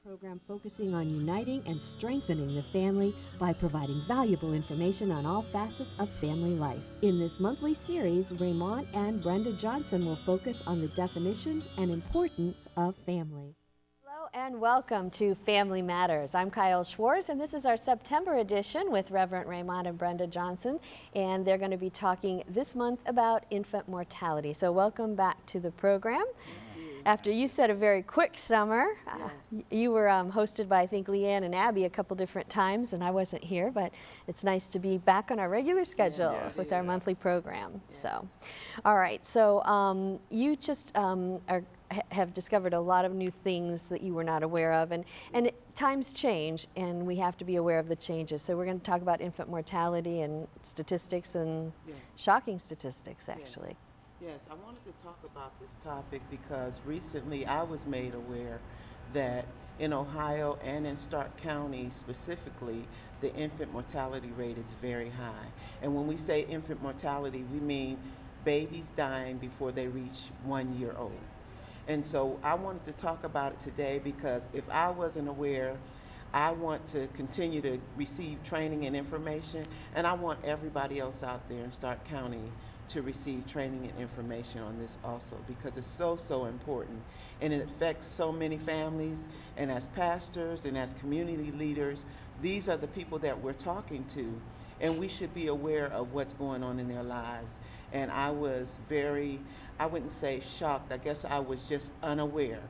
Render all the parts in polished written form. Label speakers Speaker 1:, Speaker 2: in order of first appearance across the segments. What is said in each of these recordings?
Speaker 1: program focusing on uniting and strengthening the family by providing valuable information on all facets of family life. In this monthly series, Raymond and Brenda Johnson will focus on the definition and importance of family. Hello and welcome to Family Matters. I'm Kyle Schwartz, and this is our September edition with Reverend Raymond and Brenda Johnson, and they're going to be talking this month about infant mortality. So welcome back to the program. After you said a very quick summer, you were hosted by, I think, Leanne and Abby a couple different times, and I wasn't here, but it's nice to be back on our regular schedule with our monthly program. So, all right, so you just have discovered a lot of new things that you were not aware of, and times change, and we have to be aware of the changes. So we're going to talk about infant mortality and statistics and shocking statistics, actually.
Speaker 2: Yes, I wanted to talk about this topic because recently I was made aware that in Ohio and in Stark County specifically, the infant mortality rate is very high. And when we say infant mortality, we mean babies dying before they reach 1 year old. And so I wanted to talk about it today because if I wasn't aware, I want to continue to receive training and information, and I want everybody else out there in Stark County to receive training and information on this also, because it's so important, and it affects so many families. And as pastors and as community leaders, these are the people that we're talking to, and we should be aware of what's going on in their lives. And I was very, I wouldn't say shocked, I guess I was just unaware.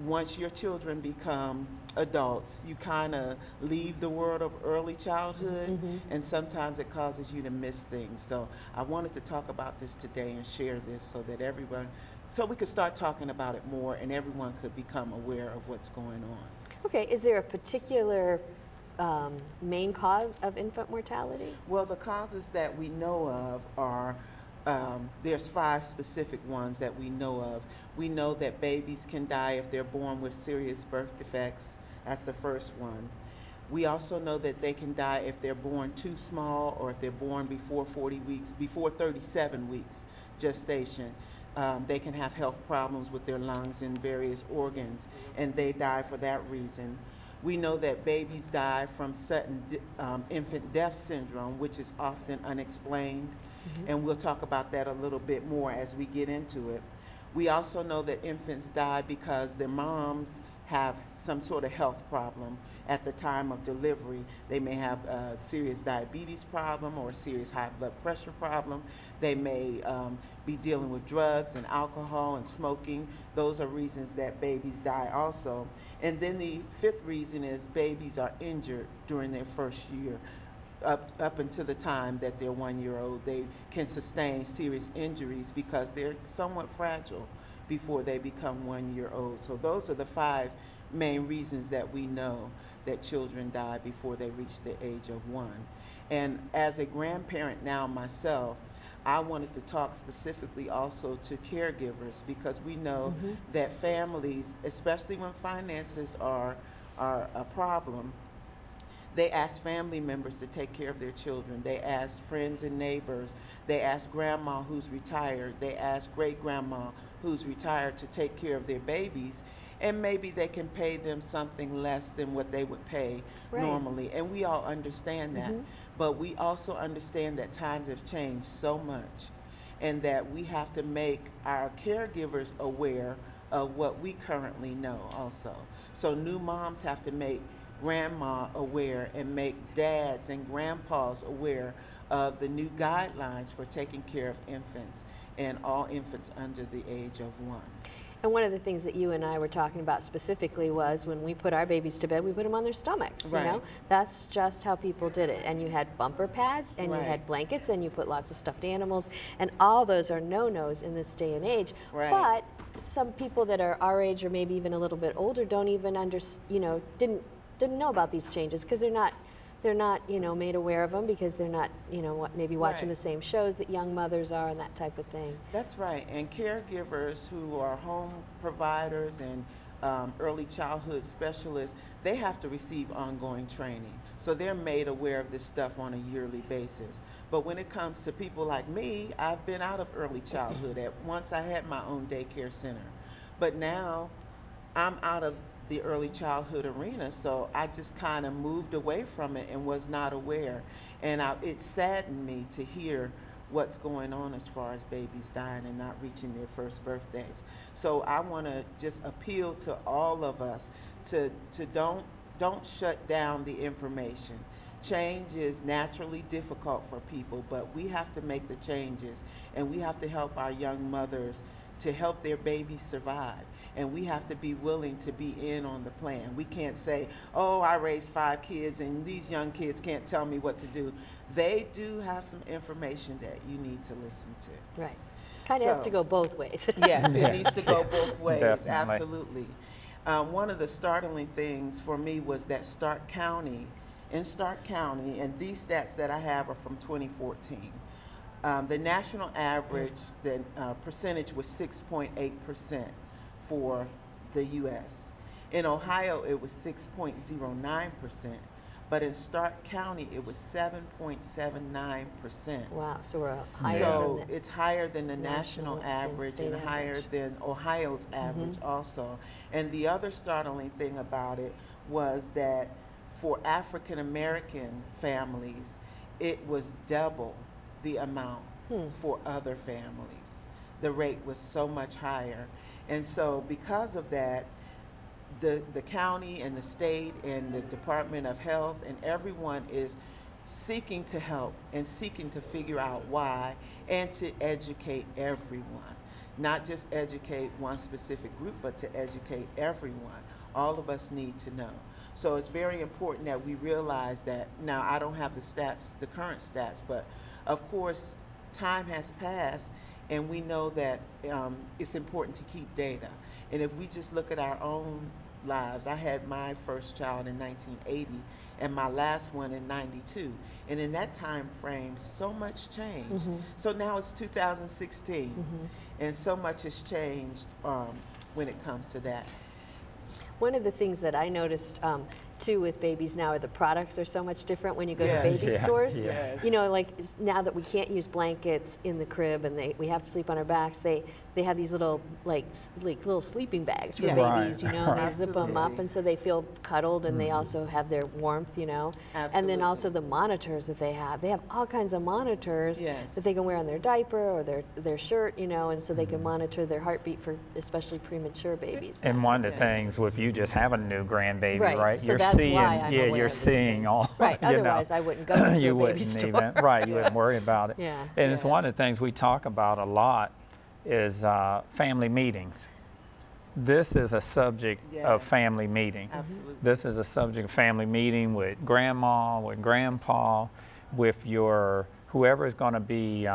Speaker 2: Once your children become adults, you kind of leave the world of early childhood, and sometimes it causes you to miss things. So I wanted to talk about this today and share this so that everyone, so we could start talking about it more and everyone could become aware of what's going on.
Speaker 1: Okay, is there a particular main cause of infant mortality?
Speaker 2: Well, the causes that we know of are there's 5 specific ones that we know of. We know that babies can die if they're born with serious birth defects. That's the first one. We also know that they can die if they're born too small or if they're born before 40 weeks, before 37 weeks gestation. They can have health problems with their lungs and various organs, and they die for that reason. We know that babies die from sudden infant death syndrome, which is often unexplained. And we'll talk about that a little bit more as we get into it. We also know that infants die because their moms have some sort of health problem at the time of delivery. They may have a serious diabetes problem or a serious high blood pressure problem. They may be dealing with drugs and alcohol and smoking. Those are reasons that babies die also. And then the 5th reason is babies are injured during their first year. Up until the time that they're 1 year old, they can sustain serious injuries because they're somewhat fragile before they become 1 year old. So those are the 5 main reasons that we know that children die before they reach the age of 1. And as a grandparent now myself, I wanted to talk specifically also to caregivers, because we know that families, especially when finances are a problem, they ask family members to take care of their children. They ask friends and neighbors. They ask grandma who's retired. They ask great-grandma who's retired to take care of their babies. And maybe they can pay them something less than what they would pay normally. And we all understand that. But we also understand that times have changed so much, and that we have to make our caregivers aware of what we currently know also. So new moms have to make grandma aware and make dads and grandpas aware of the new guidelines for taking care of infants and all infants under the age of 1.
Speaker 1: And one of the things that you and I were talking about specifically was when we put our babies to bed, we put them on their stomachs. You know, that's just how people did it. And you had bumper pads, and you had blankets, and you put lots of stuffed animals, and all those are no-nos in this day and age. But some people that are our age or maybe even a little bit older don't even didn't know about these changes because they're not made aware of them because they're not maybe watching the same shows that young mothers are and that type of thing.
Speaker 2: That's right. And caregivers who are home providers and early childhood specialists, they have to receive ongoing training. So they're made aware of this stuff on a yearly basis. But when it comes to people like me, I've been out of early childhood. At once I had my own daycare center. But now I'm out of the early childhood arena, so I just kind of moved away from it and was not aware. And it saddened me to hear what's going on as far as babies dying and not reaching their first birthdays. So I want to just appeal to all of us to don't shut down the information. Change is naturally difficult for people, but we have to make the changes, and we have to help our young mothers to help their babies survive. And we have to be willing to be in on the plan. We can't say, oh, I raised 5 kids and these young kids can't tell me what to do. They do have some information that you need to listen to.
Speaker 1: Right. Kind of has to
Speaker 2: So-
Speaker 1: go both ways.
Speaker 2: Yes, it needs to go both ways,
Speaker 3: Definitely.
Speaker 2: absolutely. One of the startling things for me was that in Stark County, and these stats that I have are from 2014, the national average, the percentage was 6.8% for the U.S. In Ohio, it was 6.09%, but in Stark County, it was 7.79%.
Speaker 1: Wow, so we're higher
Speaker 2: So
Speaker 1: than the,
Speaker 2: it's higher than the
Speaker 1: national
Speaker 2: national
Speaker 1: and
Speaker 2: average
Speaker 1: state
Speaker 2: and higher
Speaker 1: average.
Speaker 2: than Ohio's average also. And the other startling thing about it was that for African American families, it was double the amount for other families. The rate was so much higher. And so because of that, the county and the state and the Department of Health and everyone is seeking to help and seeking to figure out why and to educate everyone. Not just educate one specific group, but to educate everyone. All of us need to know. So it's very important that we realize that. Now, I don't have the stats, the current stats, but of course, time has passed, and we know that it's important to keep data. And if we just look at our own lives, I had my first child in 1980 and my last one in 92. And in that time frame, so much changed. So now it's 2016, and so much has changed when it comes to that.
Speaker 1: one of the things that I noticed too with babies now are the products are so much different when you go
Speaker 2: Yes.
Speaker 1: to baby
Speaker 3: Yeah,
Speaker 1: stores.
Speaker 3: yeah.
Speaker 2: Yes.
Speaker 1: You know, like now that we can't use blankets in the crib and we have to sleep on our backs, they have these little like little sleeping bags for
Speaker 2: Yeah.
Speaker 1: babies.
Speaker 3: Right.
Speaker 1: You know, they zip them up,
Speaker 2: Absolutely.
Speaker 1: and so they feel cuddled, and they also have their warmth. You know, and then also
Speaker 2: Absolutely.
Speaker 1: the monitors that they have. They have all kinds of monitors
Speaker 2: Yes.
Speaker 1: that they can wear on their diaper or their shirt. You know, and so they can monitor their heartbeat for especially premature babies.
Speaker 3: And one of the
Speaker 2: Yes.
Speaker 3: things with you just having a new grandbaby,
Speaker 1: Right.
Speaker 3: right?
Speaker 1: So
Speaker 3: You're
Speaker 1: that's
Speaker 3: seeing,
Speaker 1: why I'm
Speaker 3: yeah,
Speaker 1: aware
Speaker 3: you're
Speaker 1: of these
Speaker 3: seeing
Speaker 1: things.
Speaker 3: all,
Speaker 1: Right.
Speaker 3: you know.
Speaker 1: Otherwise, I wouldn't go to
Speaker 3: you
Speaker 1: a baby
Speaker 3: wouldn't
Speaker 1: store.
Speaker 3: even, right? You wouldn't worry about it.
Speaker 1: Yeah.
Speaker 3: And it's
Speaker 2: Yes.
Speaker 3: one of the things we talk about a lot is family meetings. This is a subject of
Speaker 2: Yes.
Speaker 3: family meeting.
Speaker 2: Absolutely.
Speaker 3: This is a subject of family meeting with grandma, with grandpa, with your whoever is going to be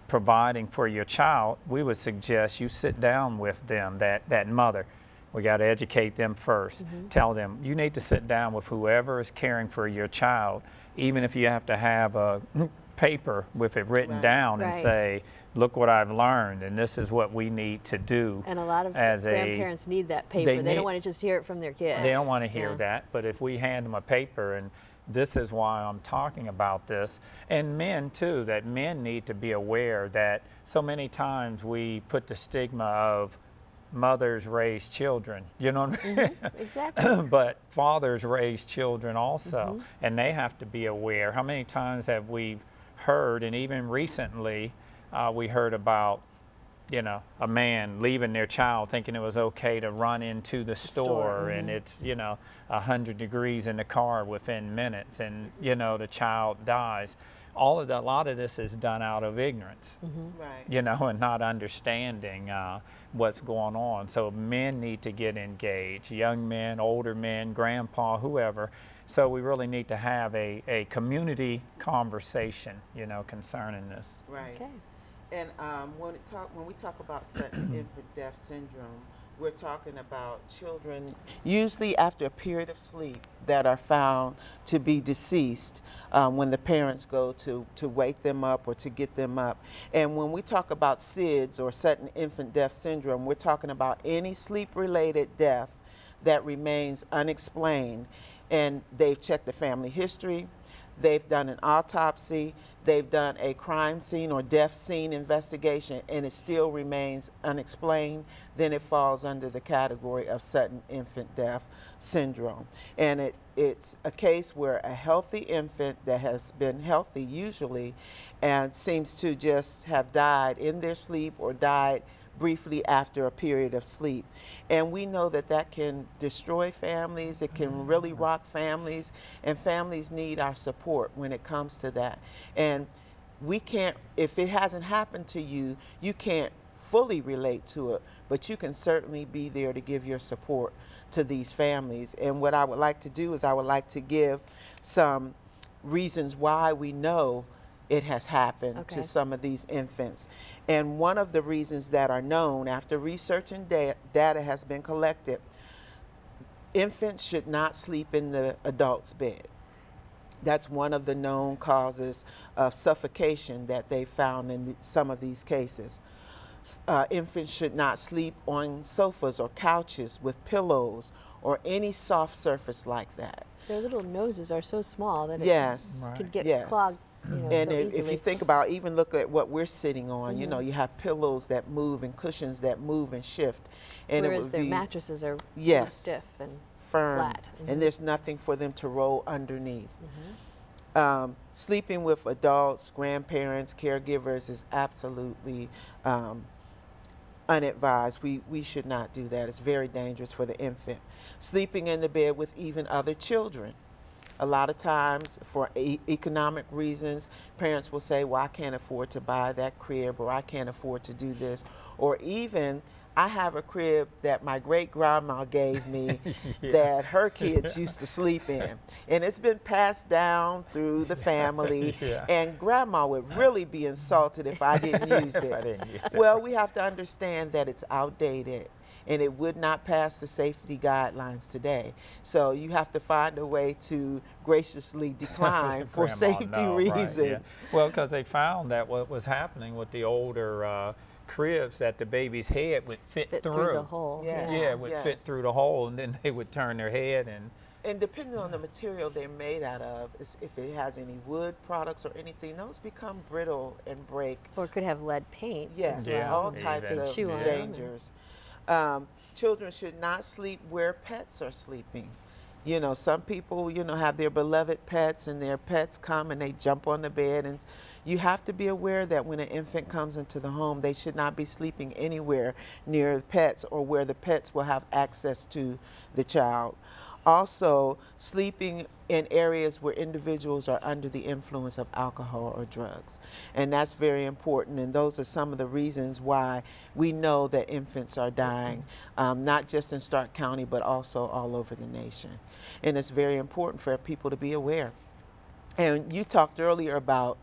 Speaker 3: providing for your child. We would suggest you sit down with them, that mother. We got to educate them first. Tell them you need to sit down with whoever is caring for your child, even if you have to have a paper with it written
Speaker 2: Right.
Speaker 3: down and
Speaker 1: Right.
Speaker 3: say, look what I've learned, and this is what we need to do.
Speaker 1: And a lot of
Speaker 3: as a-
Speaker 1: grandparents need that paper.
Speaker 3: they
Speaker 1: They don't
Speaker 3: need-
Speaker 1: want to just hear it from their kid.
Speaker 3: They don't want to hear
Speaker 1: Yeah.
Speaker 3: that, but if we hand them a paper, and this is why I'm talking about this, and men too, that men need to be aware that so many times we put the stigma of mothers raise children, you know what I mean?
Speaker 1: Exactly.
Speaker 3: But fathers raise children also,
Speaker 1: Mm-hmm.
Speaker 3: and they have to be aware. How many times have we heard, and even recently, we heard about, you know, a man leaving their child thinking it was okay to run into the store, and it's, you know, 100 degrees in the car within minutes, and, you know, the child dies. A lot of this is done out of ignorance,
Speaker 2: Right.
Speaker 3: you know, and not understanding what's going on. So men need to get engaged, young men, older men, grandpa, whoever. So we really need to have a community conversation, you know, concerning this.
Speaker 2: Right.
Speaker 1: Okay.
Speaker 2: And when we talk about sudden infant death syndrome, we're talking about children usually after a period of sleep that are found to be deceased when the parents go to wake them up or to get them up. And when we talk about SIDS or sudden infant death syndrome, we're talking about any sleep-related death that remains unexplained. And they've checked the family history, they've done an autopsy, they've done a crime scene or death scene investigation and it still remains unexplained, then it falls under the category of sudden infant death syndrome. And it's a case where a healthy infant that has been healthy usually and seems to just have died in their sleep or died briefly after a period of sleep. And we know that that can destroy families, it can really rock families, and families need our support when it comes to that. And we can't, if it hasn't happened to you, you can't fully relate to it, but you can certainly be there to give your support to these families. And what I would like to do is I would like to give some reasons why we know it has happened to some of these infants. And one of the reasons that are known after research and data has been collected, infants should not sleep in the adult's bed. That's one of the known causes of suffocation that they found in some of these cases. Infants should not sleep on sofas or couches with pillows or any soft surface like that.
Speaker 1: Their little noses are so small that it
Speaker 2: Yes.
Speaker 1: just could get
Speaker 2: Yes.
Speaker 1: clogged,
Speaker 2: And
Speaker 1: so
Speaker 2: if
Speaker 1: easily.
Speaker 2: you think about, even look at what we're sitting on, you know, you have pillows that move and cushions that move and shift. And it
Speaker 1: Whereas
Speaker 2: would
Speaker 1: their
Speaker 2: be
Speaker 1: mattresses are
Speaker 2: Yes.
Speaker 1: stiff and
Speaker 2: firm,
Speaker 1: flat.
Speaker 2: and there's nothing for them to roll underneath. Sleeping with adults, grandparents, caregivers is absolutely unadvised. We should not do that. It's very dangerous for the infant. Sleeping in the bed with even other children. A lot of times, for economic reasons, parents will say, well, I can't afford to buy that crib, or I can't afford to do this. Or even, I have a crib that my great-grandma gave me that her kids used to sleep in. And it's been passed down through the family, and grandma would really be insulted if I didn't use it.
Speaker 3: I didn't use it.
Speaker 2: Well, we have to understand that it's outdated, and it would not pass the safety guidelines today. So you have to find a way to graciously decline for
Speaker 3: Grandma,
Speaker 2: safety
Speaker 3: no, right,
Speaker 2: reasons.
Speaker 3: yeah. Well, because they found that what was happening with the older cribs, that the baby's head would fit
Speaker 1: Fit
Speaker 3: through.
Speaker 1: through the hole.
Speaker 2: Yes.
Speaker 3: Yeah, it would fit
Speaker 2: Yes.
Speaker 3: through the hole, and then they would turn their head and.
Speaker 2: And depending on the material they're made out of, if it has any wood products or anything, those become brittle and break.
Speaker 1: Or it could have lead paint.
Speaker 2: Yes,
Speaker 1: as
Speaker 3: Yeah,
Speaker 1: well.
Speaker 2: all types
Speaker 3: even.
Speaker 2: of
Speaker 1: Chew on 'em.
Speaker 2: dangers. Children should not sleep where pets are sleeping. You know, some people, have their beloved pets, and their pets come and they jump on the bed. And you have to be aware that when an infant comes into the home, they should not be sleeping anywhere near the pets or where the pets will have access to the child. Also, sleeping in areas where individuals are under the influence of alcohol or drugs. And that's very important, and those are some of the reasons why we know that infants are dying, not just in Stark County, but also all over the nation. And it's very important for people to be aware. And you talked earlier about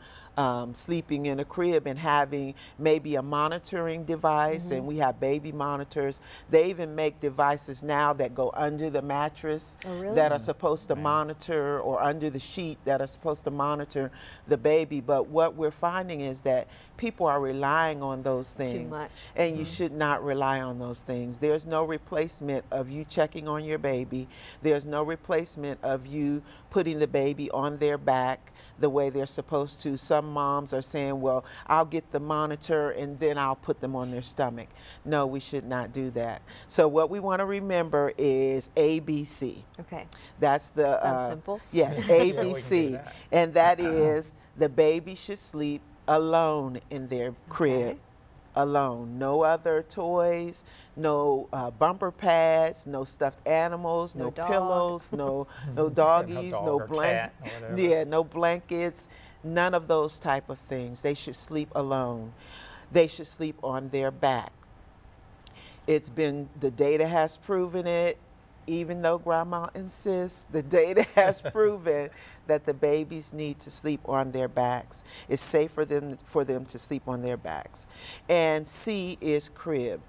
Speaker 2: sleeping in a crib and having maybe a monitoring device, and we have baby monitors. They even make devices now that go under the mattress that are supposed to monitor, or under the sheet that are supposed to monitor the baby. But what we're finding is that people are relying on those things.
Speaker 1: Too much.
Speaker 2: And you should not rely on those things. There's no replacement of you checking on your baby. There's no replacement of you putting the baby on their back the way they're supposed to. Some moms are saying, well, I'll get the monitor and then I'll put them on their stomach. No, we should not do that. So what we want to remember is ABC.
Speaker 1: Okay.
Speaker 2: That's the
Speaker 1: Sounds simple.
Speaker 2: Yes,
Speaker 3: Yeah, we can do
Speaker 2: ABC.
Speaker 3: that.
Speaker 2: And that is the baby should sleep alone in their crib.
Speaker 1: Okay.
Speaker 2: Alone. No other toys, no bumper pads, no stuffed animals,
Speaker 1: No
Speaker 2: no
Speaker 1: dog.
Speaker 2: pillows, no doggies,
Speaker 3: dog
Speaker 2: no
Speaker 3: or cat or whatever.
Speaker 2: Yeah, no blankets, none of those type of things. They should sleep alone. They should sleep on their back. The data has proven it. Even though grandma insists, the data has proven that the babies need to sleep on their backs. It's safer for them to sleep on their backs. And C is crib.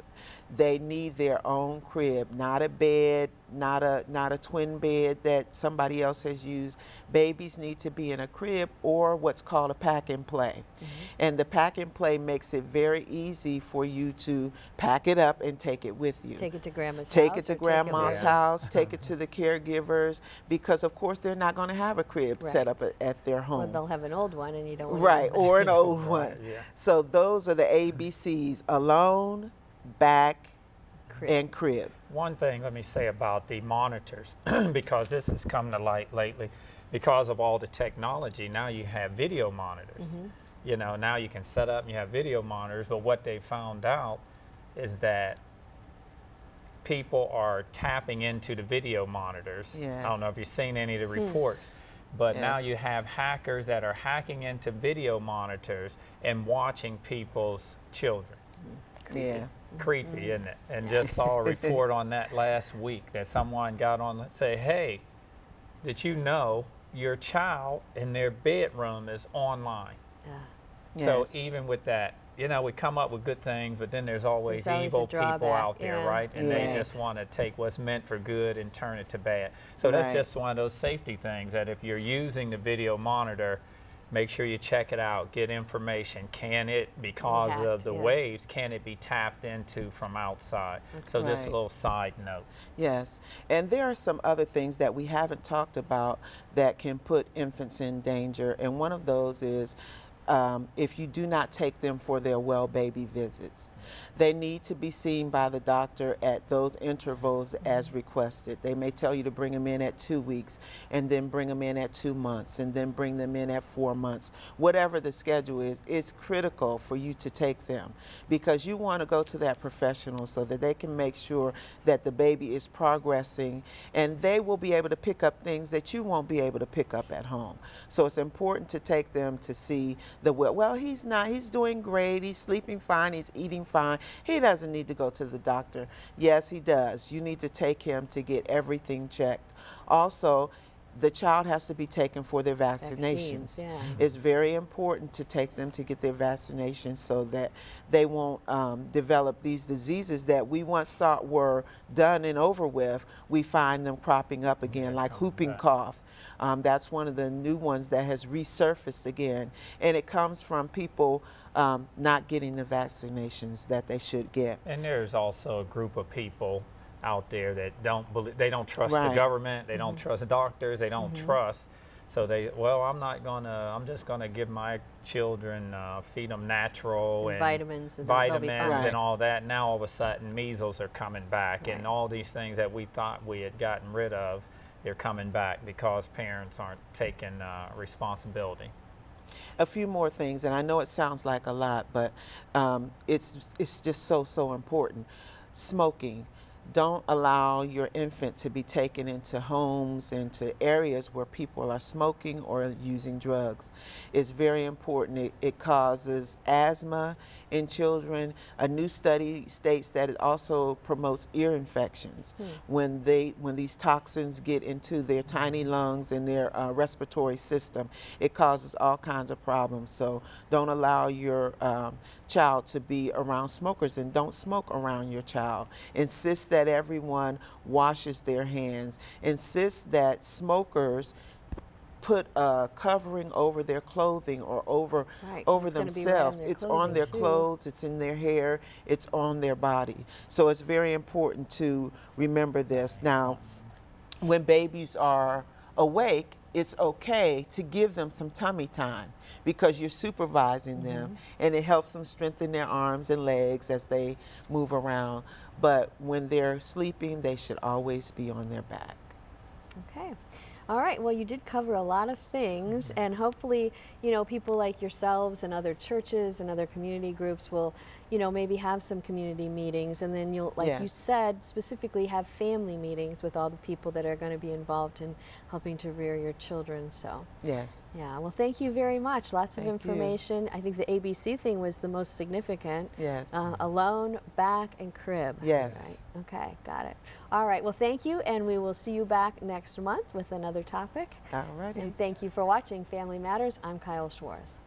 Speaker 2: They need their own crib, not a bed, not a twin bed that somebody else has used. Babies need to be in a crib or what's called a pack and play. And the pack and play makes it very easy for you to pack it up and take it with you.
Speaker 1: Take it to grandma's
Speaker 2: Take
Speaker 1: house.
Speaker 2: it to
Speaker 1: or take
Speaker 2: grandma's
Speaker 1: with-
Speaker 2: house, take it to the caregivers, because of course they're not going to have a crib set up at their
Speaker 1: Or
Speaker 2: home.
Speaker 1: they'll have an old one and you don't want to
Speaker 2: Right, or an old
Speaker 3: Right,
Speaker 2: one.
Speaker 3: yeah.
Speaker 2: So those are the ABCs: alone, back,
Speaker 1: crib.
Speaker 2: and crib.
Speaker 3: One thing let me say about the monitors, because this has come to light lately, because of all the technology, now you have video monitors. You know, now you can set up and you have video monitors, but what they found out is that people are tapping into the video monitors.
Speaker 2: Yes.
Speaker 3: I don't know if you've seen any of the reports, but now
Speaker 2: Yes.
Speaker 3: you have hackers that are hacking into video monitors and watching people's children.
Speaker 2: Yeah.
Speaker 3: Creepy, isn't it? And just saw a report on that last week that someone got on say, hey, did you know your child in their bedroom is online? So
Speaker 2: Yes.
Speaker 3: even with that, you know, we come up with good things, but then there's always
Speaker 1: There's always a
Speaker 3: evil people
Speaker 1: drawback,
Speaker 3: out there,
Speaker 1: yeah.
Speaker 3: right? And they
Speaker 2: Yes.
Speaker 3: just want to take what's meant for good and turn it to bad. So that's
Speaker 2: Right.
Speaker 3: just one of those safety things that if you're using the video monitor, make sure you check it out, get information. Can it, because
Speaker 1: hacked,
Speaker 3: of the
Speaker 1: yeah.
Speaker 3: waves, can it be tapped into from outside? So just a
Speaker 2: right.
Speaker 3: little side note.
Speaker 2: Yes, and there are some other things that we haven't talked about that can put infants in danger, and one of those is if you do not take them for their well baby visits. They need to be seen by the doctor at those intervals as requested. They may tell you to bring them in at 2 weeks, and then bring them in at 2 months, and then bring them in at 4 months. Whatever the schedule is, it's critical for you to take them, because you want to go to that professional so that they can make sure that the baby is progressing, and they will be able to pick up things that you won't be able to pick up at home. So it's important to take them to see well, he's doing great, he's sleeping fine, he's eating fine, he doesn't need to go to the doctor. Yes, he does. You need to take him to get everything checked. Also, the child has to be taken for their vaccinations.
Speaker 1: Vaccines, yeah.
Speaker 2: It's very important to take them to get their vaccinations so that they won't develop these diseases that we once thought were done and over with. We find them cropping up again, like whooping cough. That's one of the new ones that has resurfaced again, and it comes from people not getting the vaccinations that they should get.
Speaker 3: And there's also a group of people out there that don't believe, they don't trust the
Speaker 2: Right.
Speaker 3: government, they don't trust doctors, they don't trust. So I'm just gonna give my children, feed them natural and
Speaker 1: vitamins and they'll be
Speaker 3: vitamins
Speaker 1: fine.
Speaker 2: Right.
Speaker 3: and all that. Now all of a sudden measles are coming back,
Speaker 1: Right.
Speaker 3: and all these things that we thought we had gotten rid of, they're coming back because parents aren't taking responsibility.
Speaker 2: A few more things, and I know it sounds like a lot, but it's just so important. Smoking. Don't allow your infant to be taken into homes, into areas where people are smoking or using drugs. It's very important. It causes asthma in children. A new study states that it also promotes ear infections when these toxins get into their tiny lungs and their respiratory system. It causes all kinds of problems. So don't allow your child to be around smokers, and don't smoke around your child. Insist that everyone washes their hands. Insist that smokers put a covering over their clothing or over
Speaker 1: Right, 'cause it's gonna be right on
Speaker 2: themselves.
Speaker 1: their
Speaker 2: It's on
Speaker 1: clothing,
Speaker 2: their
Speaker 1: too.
Speaker 2: clothes, it's in their hair, it's on their body. So it's very important to remember this. Now, when babies are awake, it's okay to give them some tummy time because you're supervising them, and it helps them strengthen their arms and legs as they move around. But when they're sleeping, they should always be on their back.
Speaker 1: Okay. All right. Well, you did cover a lot of things, and hopefully, you know, people like yourselves and other churches and other community groups will, you know, maybe have some community meetings, and then you'll, like you
Speaker 2: Yes.
Speaker 1: said, specifically have family meetings with all the people that are going to be involved in helping to rear your children. So,
Speaker 2: Yes.
Speaker 1: yeah. Well, thank you very much. Lots of
Speaker 2: Thank you.
Speaker 1: information. I think the ABC thing was the most significant.
Speaker 2: Yes.
Speaker 1: Alone, back, and crib.
Speaker 2: Yes.
Speaker 1: Right. Okay. Got it. All right. Well, thank you, and we will see you back next month with another topic.
Speaker 2: All righty.
Speaker 1: And thank you for watching Family Matters. I'm Kyle Schwartz.